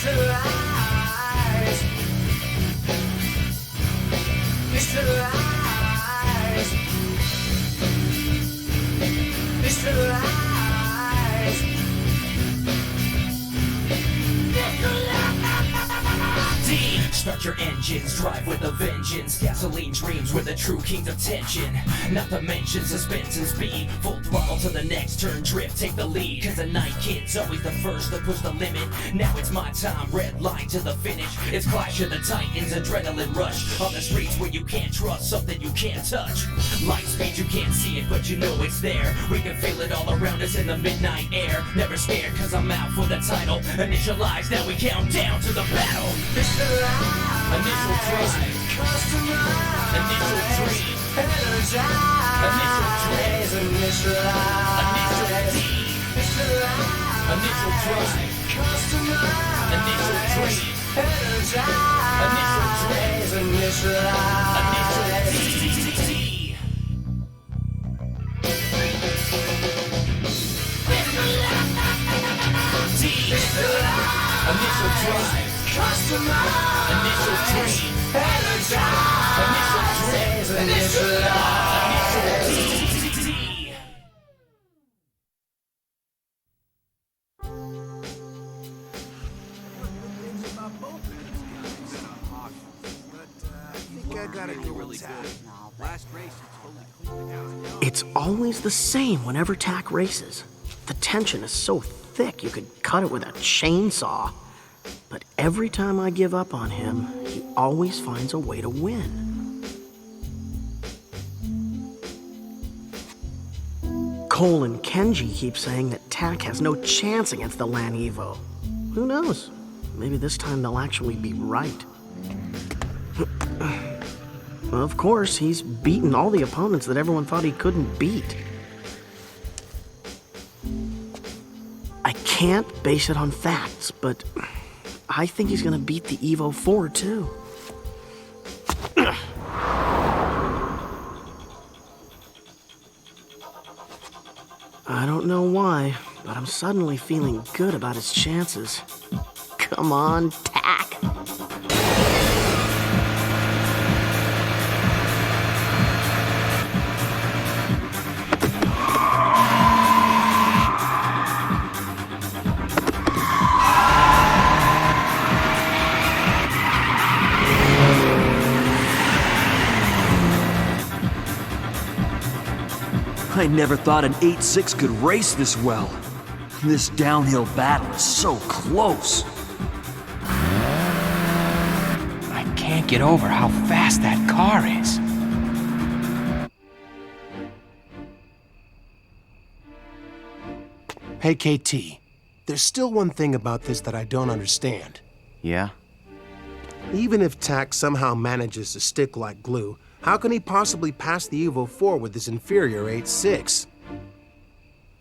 Visualize. Visualize. Visualize. Start your engines, drive with a vengeance. Gasoline dreams, we're the true kings of tension. Not to mention suspense and speed. Full throttle to the next turn, drift, take the lead. Cause a night kid's always the first to push the limit. Now it's my time, red line to the finish. It's Clash of the Titans, adrenaline rush. On the streets where you can't trust something you can't touch. Light speed, you can't see it, but you know it's there. We can feel it all around us in the midnight air. Never scared, cause I'm out for the title. Initialize, now we count down to the battle. Visualize. Initial drive. Customize. Initial dream. Energize. Initial dream. Initialize. Initial D. Visualize. Initial drive. Customize. Initial dream. Energize. Initial dream. Initialize. Initial D. Initial drive. Customize. Initial dream. Energize. Initial dream. Initialize. Initial D. It's always the same whenever Tak races. The tension is so thick you could cut it with a chainsaw. But every time I give up on him, he always finds a way to win. Cole and Kenji keep saying that Tak has no chance against the Lan Evo. Who knows? Maybe this time they'll actually be right. Of course, he's beaten all the opponents that everyone thought he couldn't beat. I can't base it on facts, but I think he's gonna beat the Evo 4 too. I don't know why, but I'm suddenly feeling good about his chances. Come on, Tak! I never thought an 8.6 could race this well. This downhill battle is so close. I can't get over how fast that car is. Hey, KT. There's still one thing about this that I don't understand. Yeah? Even if Tak somehow manages to stick like glue, how can he possibly pass the Evo 4 with his inferior 8.6?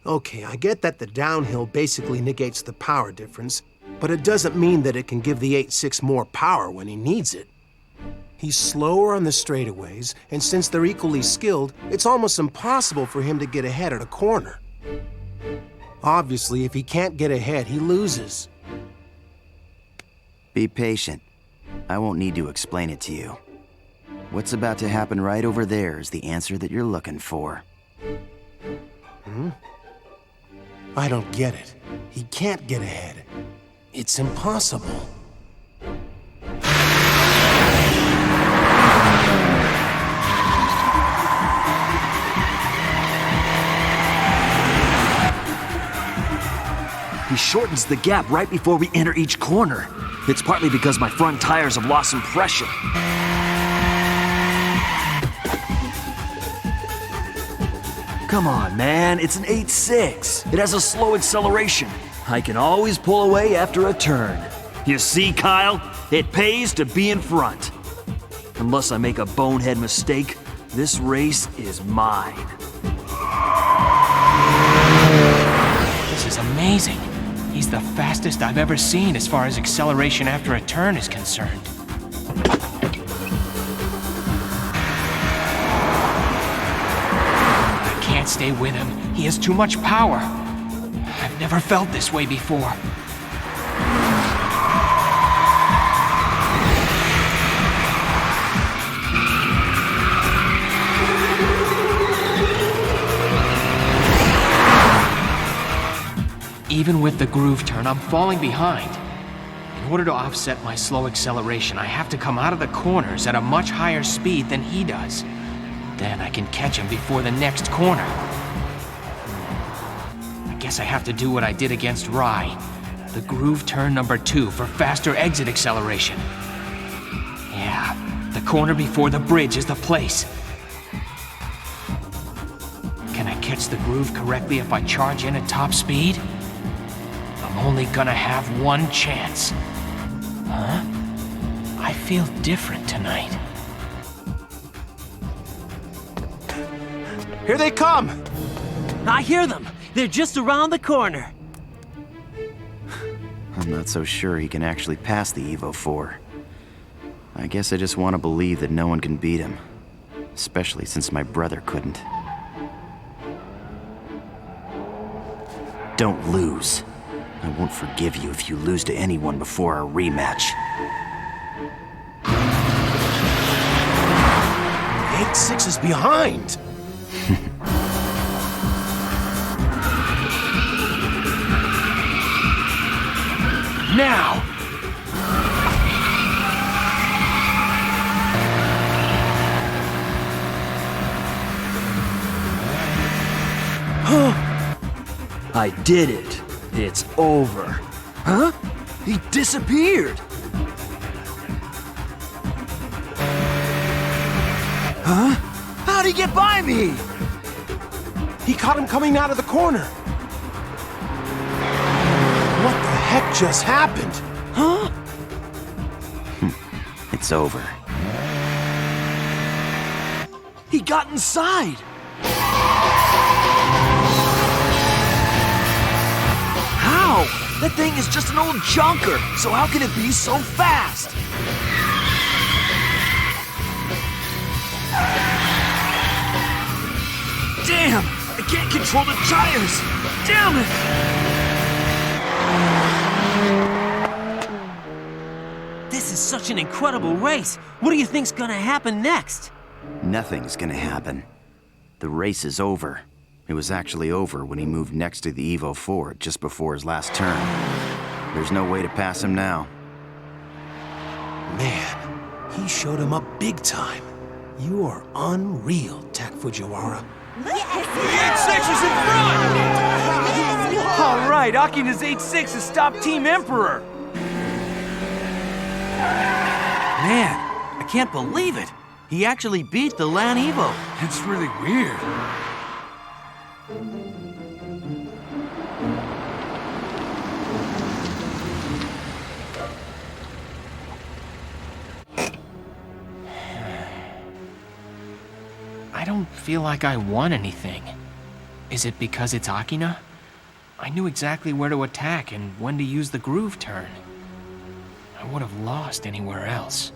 Okay, I get that the downhill basically negates the power difference, but it doesn't mean that it can give the 8.6 more power when he needs it. He's slower on the straightaways, and since they're equally skilled, it's almost impossible for him to get ahead at a corner. Obviously, if he can't get ahead, he loses. Be patient. I won't need to explain it to you. What's about to happen right over there is the answer that you're looking for. I don't get it. He can't get ahead. It's impossible. He shortens the gap right before we enter each corner. It's partly because my front tires have lost some pressure. Come on, man, it's an 8.6. It has a slow acceleration. I can always pull away after a turn. You see, Kyle? It pays to be in front. Unless I make a bonehead mistake, this race is mine. This is amazing. He's the fastest I've ever seen as far as acceleration after a turn is concerned. I can't stay with him. He has too much power. I've never felt this way before. even with the groove turn, I'm falling behind. In order to offset my slow acceleration, I have to come out of the corners at a much higher speed than he does. Then I can catch him before the next corner. I guess I have to do what I did against Rye. The groove turn number 2 for faster exit acceleration. Yeah, the corner before the bridge is the place. Can I catch the groove correctly if I charge in at top speed? I'm only gonna have one chance. Huh? I feel different tonight. Here they come! I hear them. They're just around the corner. I'm not so sure he can actually pass the Evo 4. I guess I just want to believe that no one can beat him. Especially since my brother couldn't. Don't lose. I won't forgive you if you lose to anyone before our rematch. 8-6 is behind! Now! I did it. It's over. Huh? He disappeared. Huh? How'd he get by me? He caught him coming out of the corner. What the heck just happened? Huh? It's over. He got inside. How? That thing is just an old junker, so how can it be so fast? Damn! I can't control the tires! Damn it! This is such an incredible race. What do you think's gonna happen next? Nothing's gonna happen. The race is over. It was actually over when he moved next to the Evo 4 just before his last turn. There's no way to pass him now. Man, he showed him up big time. You are unreal, Tak Fujiwara. The 8-6 is in front! All right, Akina's 8-6 has stopped Team Emperor. Man, I can't believe it. He actually beat the Lan Evo. It's really weird. I don't feel like I won anything. Is it because it's Akina? I knew exactly where to attack and when to use the groove turn. I would have lost anywhere else.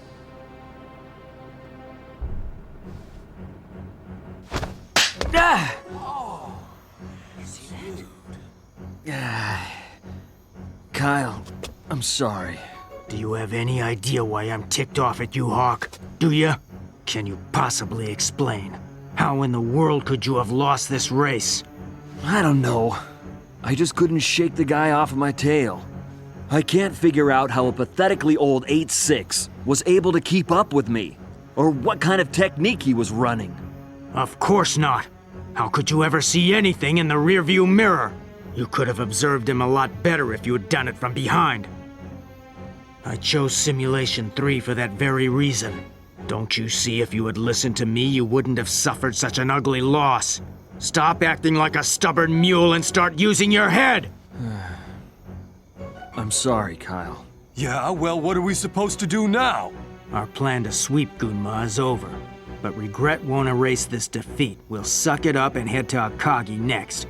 Ah! Kyle, I'm sorry. Do you have any idea why I'm ticked off at you, Hawk? Do you? Can you possibly explain? How in the world could you have lost this race? I don't know. I just couldn't shake the guy off of my tail. I can't figure out how a pathetically old 8-6 was able to keep up with me, or what kind of technique he was running. Of course not. How could you ever see anything in the rearview mirror? You could have observed him a lot better if you had done it from behind. I chose Simulation 3 for that very reason. Don't you see if you had listened to me, you wouldn't have suffered such an ugly loss? Stop acting like a stubborn mule and start using your head! I'm sorry, Kyle. Yeah, well, what are we supposed to do now? Our plan to sweep Gunma is over, but regret won't erase this defeat. We'll suck it up and head to Akagi next.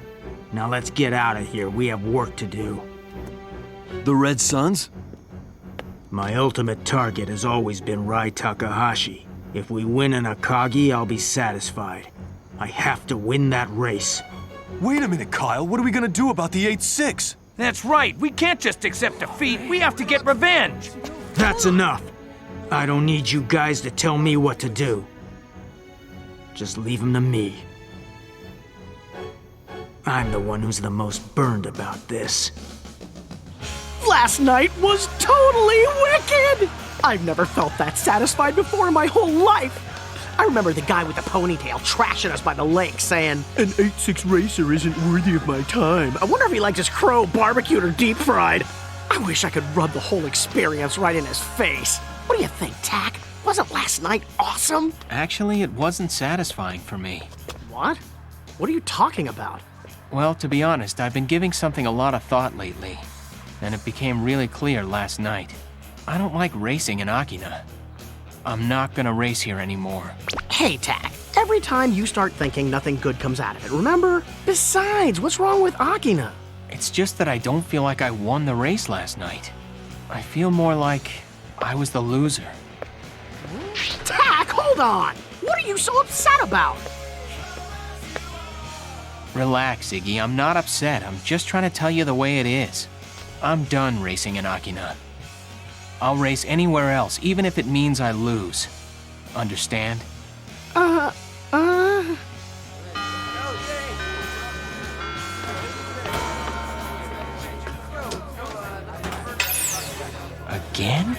Now let's get out of here, we have work to do. The Red Suns? My ultimate target has always been Rai Takahashi. If we win in Akagi, I'll be satisfied. I have to win that race. Wait a minute, Kyle. What are we gonna do about the 8-6? That's right, we can't just accept defeat, we have to get revenge! That's enough. I don't need you guys to tell me what to do. Just leave him to me. I'm the one who's the most burned about this. Last night was totally wicked! I've never felt that satisfied before in my whole life. I remember the guy with the ponytail trashing us by the lake saying, "An 8-6 racer isn't worthy of my time. I wonder if he liked his crow barbecued or deep fried." I wish I could rub the whole experience right in his face. What do you think, Tack? Wasn't last night awesome? Actually, it wasn't satisfying for me. What? What are you talking about? Well, to be honest, I've been giving something a lot of thought lately, and it became really clear last night. I don't like racing in Akina. I'm not gonna race here anymore. Hey, Tack, every time you start thinking, nothing good comes out of it, remember? Besides, what's wrong with Akina? It's just that I don't feel like I won the race last night. I feel more like I was the loser. Tack, hold on! What are you so upset about? Relax, Iggy, I'm not upset. I'm just trying to tell you the way it is. I'm done racing in Akina. I'll race anywhere else, even if it means I lose. Understand? Again?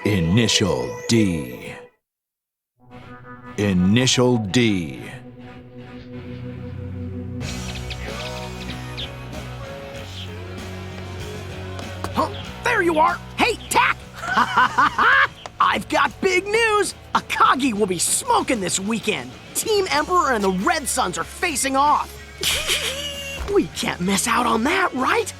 Initial D. Initial D. Huh, there you are! Hey, Tack! I've got big news! Akagi will be smoking this weekend! Team Emperor and the Red Suns are facing off! We can't miss out on that, right?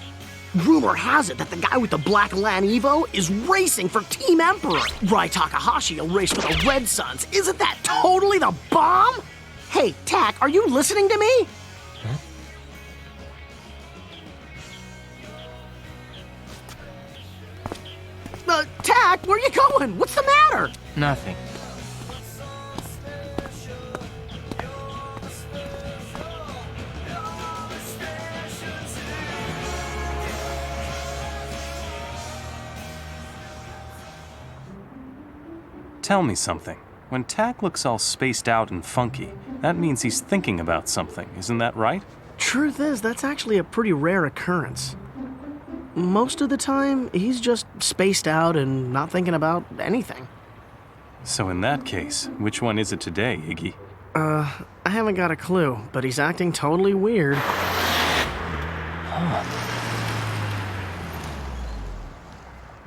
Rumor has it that the guy with the black Land Evo is racing for Team Emperor. Rai Takahashi will race for the Red Suns. Isn't that totally the bomb? Hey, Tack, are you listening to me? Tack, where you going? What's the matter? Nothing. Tell me something. When Tack looks all spaced out and funky, that means he's thinking about something, isn't that right? Truth is, that's actually a pretty rare occurrence. Most of the time, he's just spaced out and not thinking about anything. So in that case, which one is it today, Iggy? I haven't got a clue, but he's acting totally weird.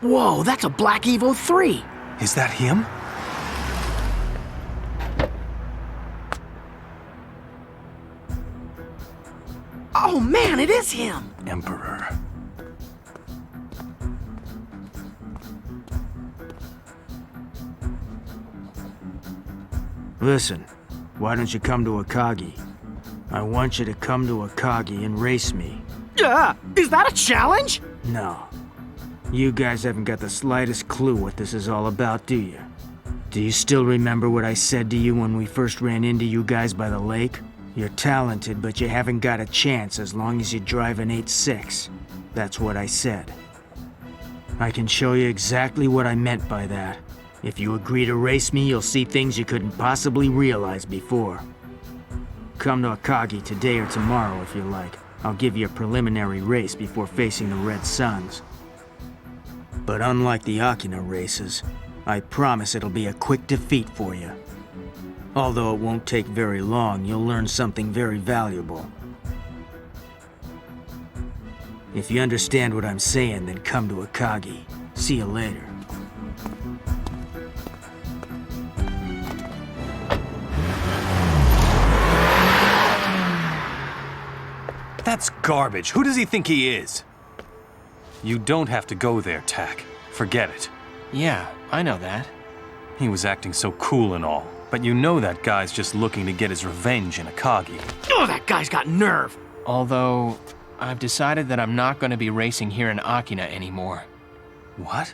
Whoa, that's a Black Evo 3! Is that him? Oh man, it is him! Emperor. Listen, why don't you come to Akagi? I want you to come to Akagi and race me. Yeah, is that a challenge? No. You guys haven't got the slightest clue what this is all about, do you? Do you still remember what I said to you when we first ran into you guys by the lake? You're talented, but you haven't got a chance as long as you drive an 8.6. That's what I said. I can show you exactly what I meant by that. If you agree to race me, you'll see things you couldn't possibly realize before. Come to Akagi today or tomorrow if you like. I'll give you a preliminary race before facing the Red Suns. But unlike the Akina races, I promise it'll be a quick defeat for you. Although it won't take very long, you'll learn something very valuable. If you understand what I'm saying, then come to Akagi. See you later. That's garbage. Who does he think he is? You don't have to go there, Tack. Forget it. Yeah, I know that. He was acting so cool and all, but you know that guy's just looking to get his revenge in Akagi. Oh, that guy's got nerve! Although, I've decided that I'm not going to be racing here in Akina anymore. What?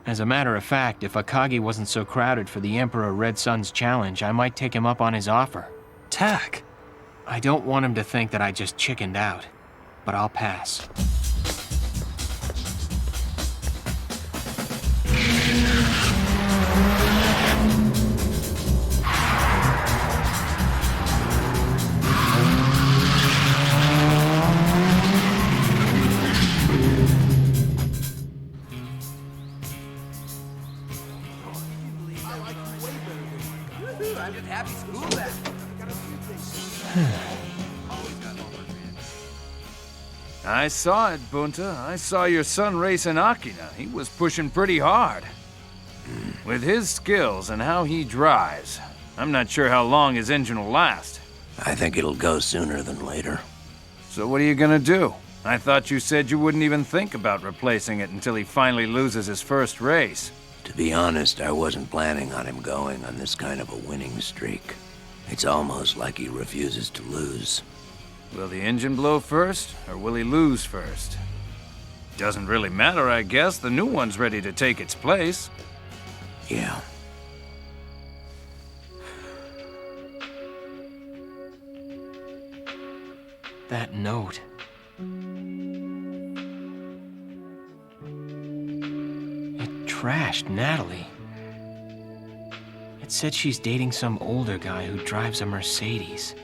As a matter of fact, if Akagi wasn't so crowded for the Emperor Red Sun's challenge, I might take him up on his offer. Tack! I don't want him to think that I just chickened out, but I'll pass. I saw it, Bunta. I saw your son race in Akina. He was pushing pretty hard. With his skills and how he drives, I'm not sure how long his engine will last. I think it'll go sooner than later. So what are you gonna do? I thought you said you wouldn't even think about replacing it until he finally loses his first race. To be honest, I wasn't planning on him going on this kind of a winning streak. It's almost like he refuses to lose. Will the engine blow first, or will he lose first? Doesn't really matter, I guess. The new one's ready to take its place. Yeah. That note. It trashed Natalie. It said she's dating some older guy who drives a Mercedes.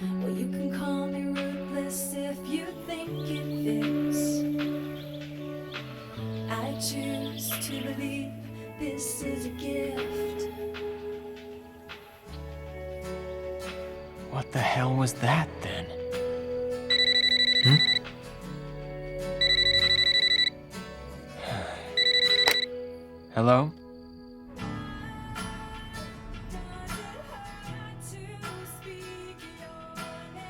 Well, you can call me ruthless if you think it fits. I choose to believe this is a gift. What the hell was that then? Hello?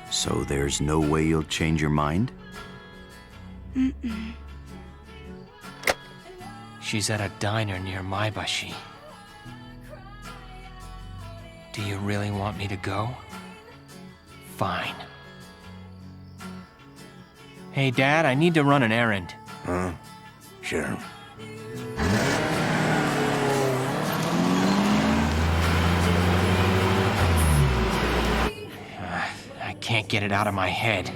So there's no way you'll change your mind? Mm-mm. She's at a diner near Maibashi. Do you really want me to go? Fine. Hey, Dad, I need to run an errand. Huh? Sure. I can't get it out of my head.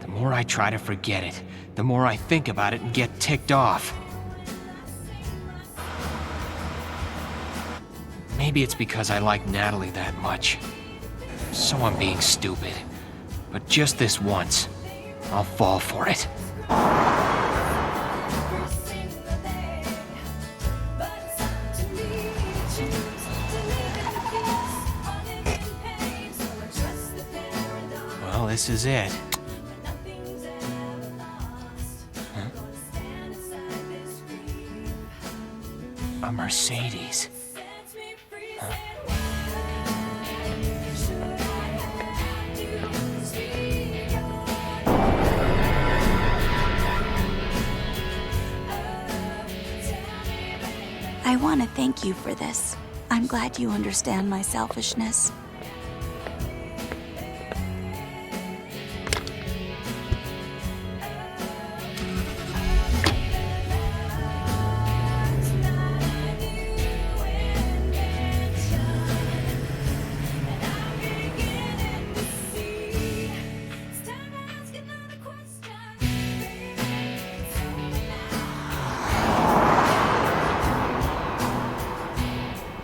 The more I try to forget it, the more I think about it and get ticked off. Maybe it's because I like Natalie that much. So I'm being stupid. But just this once, I'll fall for it. Well, this is it. Huh? A Mercedes. Huh? I want to thank you for this. I'm glad you understand my selfishness.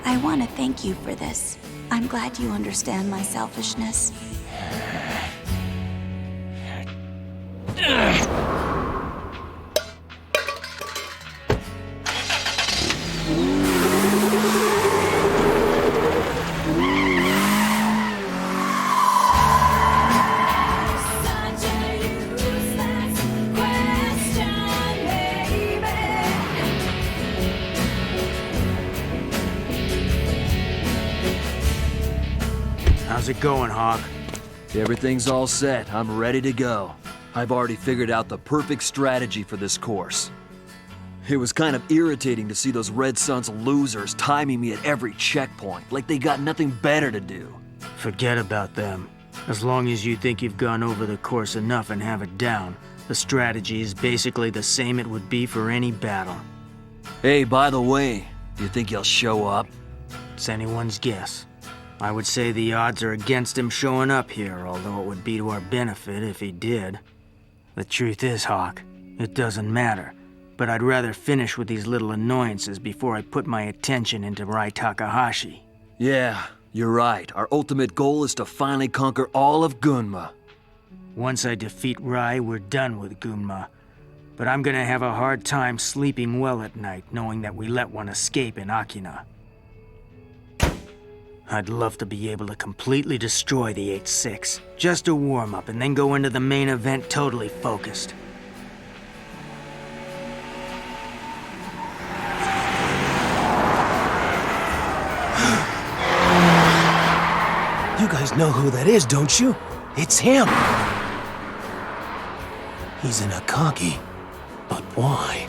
I want to thank you for this. I'm glad you understand my selfishness. How's it going, Hawk? Everything's all set. I'm ready to go. I've already figured out the perfect strategy for this course. It was kind of irritating to see those Red Suns losers timing me at every checkpoint, like they got nothing better to do. Forget about them. As long as you think you've gone over the course enough and have it down, the strategy is basically the same it would be for any battle. Hey, by the way, do you think he'll show up? It's anyone's guess. I would say the odds are against him showing up here, although it would be to our benefit if he did. The truth is, Hawk, it doesn't matter, but I'd rather finish with these little annoyances before I put my attention into Rai Takahashi. Yeah, you're right. Our ultimate goal is to finally conquer all of Gunma. Once I defeat Rai, we're done with Gunma. But I'm gonna have a hard time sleeping well at night knowing that we let one escape in Akina. I'd love to be able to completely destroy the 8-6. Just a warm-up and then go into the main event totally focused. You guys know who that is, don't you? It's him! He's an Akagi. But why?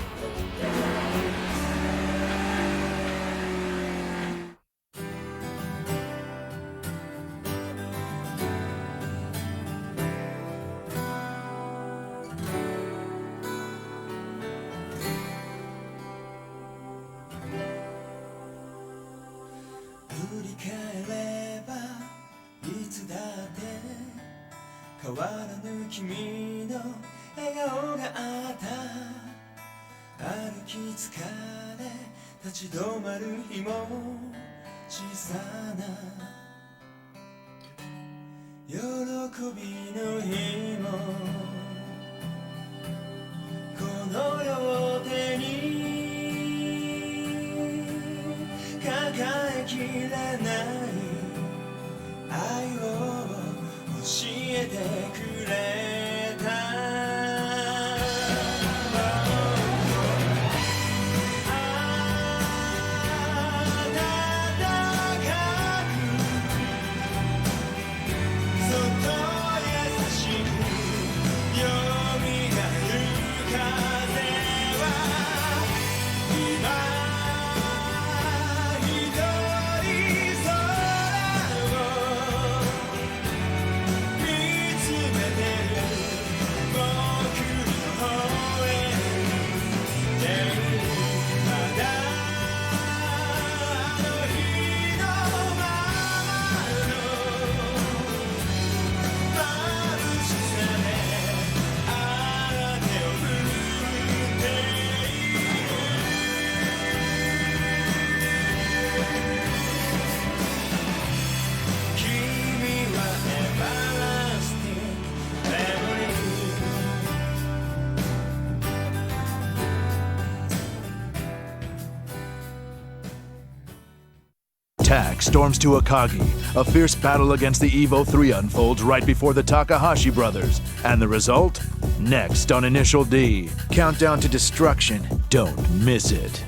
Tak storms to Akagi. A fierce battle against the Evo 3 unfolds right before the Takahashi brothers. And the result? Next on Initial D. Countdown to destruction. Don't miss it.